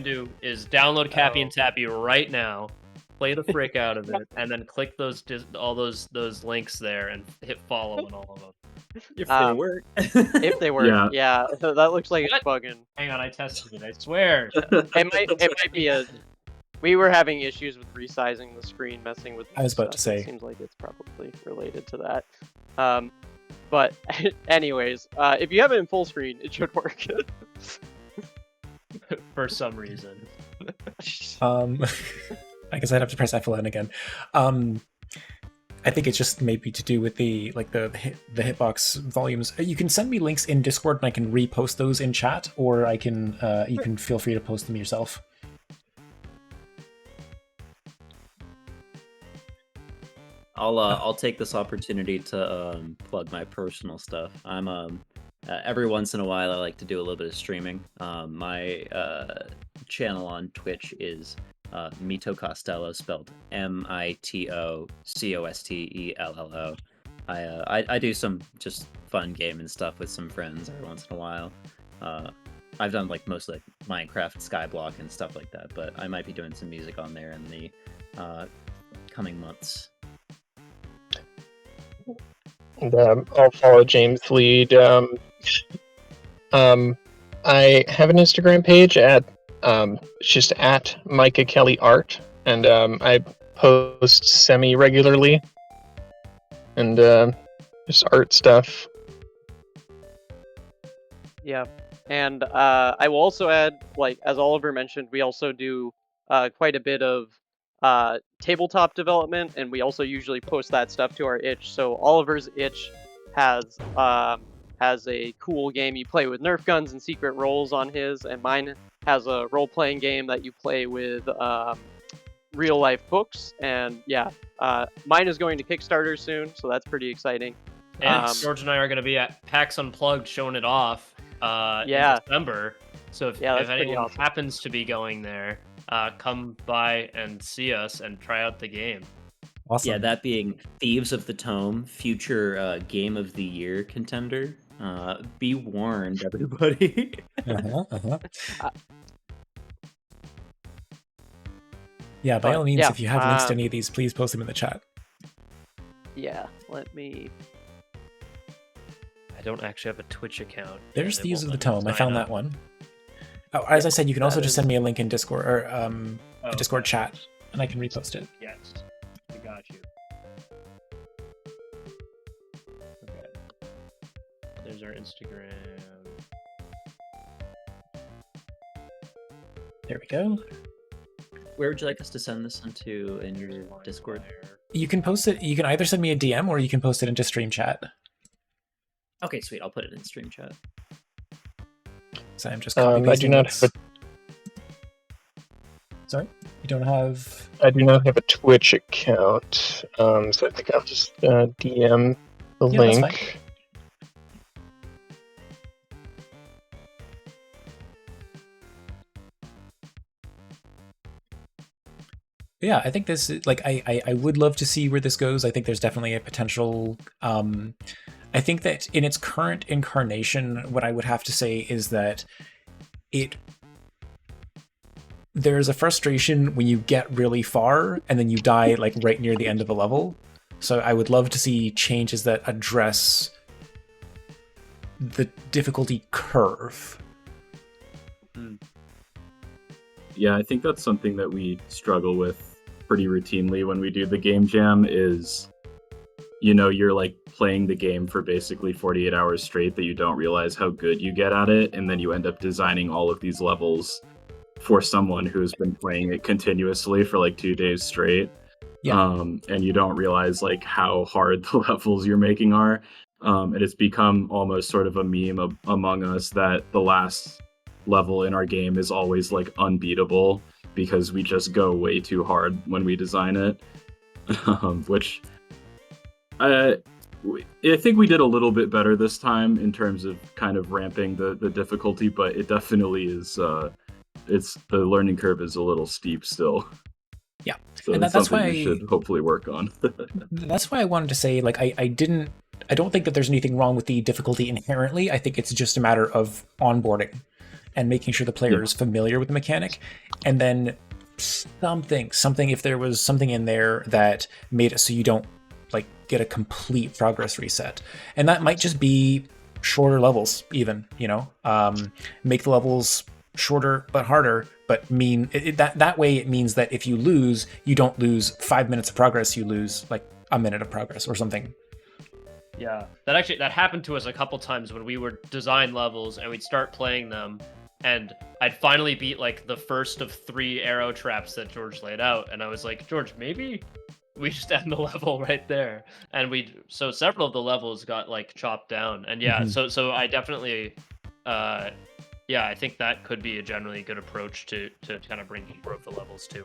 Speaker 3: do is download Cappy and Tappy right now, play the frick out of it, and then click all those links there and hit follow on all of them.
Speaker 4: If they work.
Speaker 2: If they work, yeah. That looks like it's bugging.
Speaker 3: Hang on, I tested it. I swear.
Speaker 2: It might be we were having issues with resizing the screen, messing with.
Speaker 1: I was about to say.
Speaker 2: It seems like it's probably related to that. But anyways, if you have it in full screen, it should work.
Speaker 3: For some reason.
Speaker 1: I guess I'd have to press F11 again. I think it's just maybe to do with the hitbox volumes. You can send me links in Discord and I can repost those in chat, or I can you can feel free to post them yourself.
Speaker 4: I'll take this opportunity to plug my personal stuff. I'm every once in a while I like to do a little bit of streaming. My channel on Twitch is Mito Costello, spelled MitoCostello. I do some just fun gaming stuff with some friends every once in a while. I've done like mostly Minecraft, Skyblock, and stuff like that, but I might be doing some music on there in the coming months.
Speaker 6: And I'll follow James' lead. I have an Instagram page at it's just at Micah Kelly Art, and I post semi-regularly, and just art stuff.
Speaker 2: Yeah, and I will also add, like as Oliver mentioned, we also do quite a bit of tabletop development, and we also usually post that stuff to our itch. So Oliver's itch has a cool game you play with Nerf guns and secret rolls on his, and mine has a role-playing game that you play with real-life books. And yeah, mine is going to Kickstarter soon, so that's pretty exciting.
Speaker 3: And George and I are going to be at PAX Unplugged showing it off in December. So if anyone happens to be going there, come by and see us and try out the game.
Speaker 1: Awesome.
Speaker 4: Yeah, that being Thieves of the Tome, future Game of the Year contender. Be warned, everybody.
Speaker 1: Yeah, by all means, if you have links to any of these, please post them in the chat.
Speaker 2: Yeah, let me...
Speaker 3: I don't actually have a Twitch account.
Speaker 1: There's Thieves of the Tome. I found that one. Oh, as I said, you can also just send me a link in Discord or the Discord chat, and I can repost it.
Speaker 3: Yes, I got you. Okay. There's our Instagram.
Speaker 1: There we go.
Speaker 4: Where would you like us to send this into in your Discord?
Speaker 1: You can post it. You can either send me a DM or you can post it into stream chat.
Speaker 4: Okay, sweet. I'll put it in stream chat.
Speaker 1: So I'm just copying
Speaker 6: I do not have
Speaker 1: Sorry? You don't have...
Speaker 6: I do not have a Twitch account, so I think I'll just DM the link.
Speaker 1: That's fine. Yeah, I think this is, like, I would love to see where this goes. I think there's definitely a potential... I think that in its current incarnation, what I would have to say is that there's a frustration when you get really far and then you die like right near the end of a level. So I would love to see changes that address the difficulty curve.
Speaker 5: Yeah, I think that's something that we struggle with pretty routinely when we do the game jam is, you know, you're like playing the game for basically 48 hours straight that you don't realize how good you get at it, and then you end up designing all of these levels for someone who's been playing it continuously for like 2 days straight. And you don't realize like how hard the levels you're making are. And it's become almost sort of a meme among us that the last level in our game is always like unbeatable because we just go way too hard when we design it. Which I think we did a little bit better this time in terms of kind of ramping the difficulty, but it definitely is the learning curve is a little steep still.
Speaker 1: Yeah,
Speaker 5: so
Speaker 1: and
Speaker 5: that's
Speaker 1: that's
Speaker 5: something
Speaker 1: why
Speaker 5: we should hopefully work on.
Speaker 1: That's why I wanted to say, like, I don't think that there's anything wrong with the difficulty inherently. I think it's just a matter of onboarding and making sure the player is familiar with the mechanic, and then something if there was something in there that made it so you don't like get a complete progress reset, and that might just be shorter levels, even, you know, make the levels shorter but harder, but that way it means that if you lose, you don't lose 5 minutes of progress, you lose like a minute of progress or something.
Speaker 3: Yeah, that happened to us a couple times when we would design levels and we'd start playing them, and I'd finally beat like the first of 3 arrow traps that George laid out, and I was like, George, maybe we just end the level right there. And so several of the levels got like chopped down, and so I definitely I think that could be a generally good approach to kind of bring growth the levels too.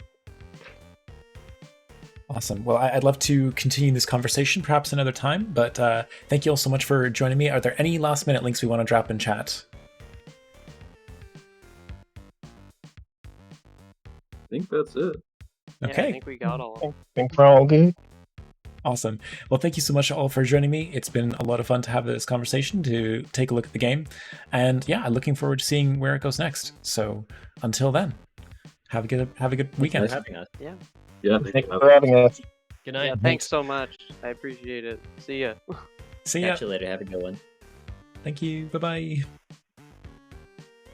Speaker 1: Awesome. Well, I'd love to continue this conversation perhaps another time, but thank you all so much for joining me. Are there any last minute links we want to drop in chat?
Speaker 5: I think that's it.
Speaker 1: Okay.
Speaker 2: Yeah, I think we got all.
Speaker 6: I think we're all good.
Speaker 1: Awesome. Well, thank you so much all for joining me. It's been a lot of fun to have this conversation, to take a look at the game. And yeah, looking forward to seeing where it goes next. So until then, have a good weekend.
Speaker 4: Thanks for having us.
Speaker 2: Yeah.
Speaker 5: Yeah,
Speaker 6: Thanks for having us.
Speaker 3: Good night.
Speaker 2: Yeah, thanks so much. I appreciate it. See ya.
Speaker 1: See ya.
Speaker 4: Catch you later. Have a good one.
Speaker 1: Thank you. Bye bye.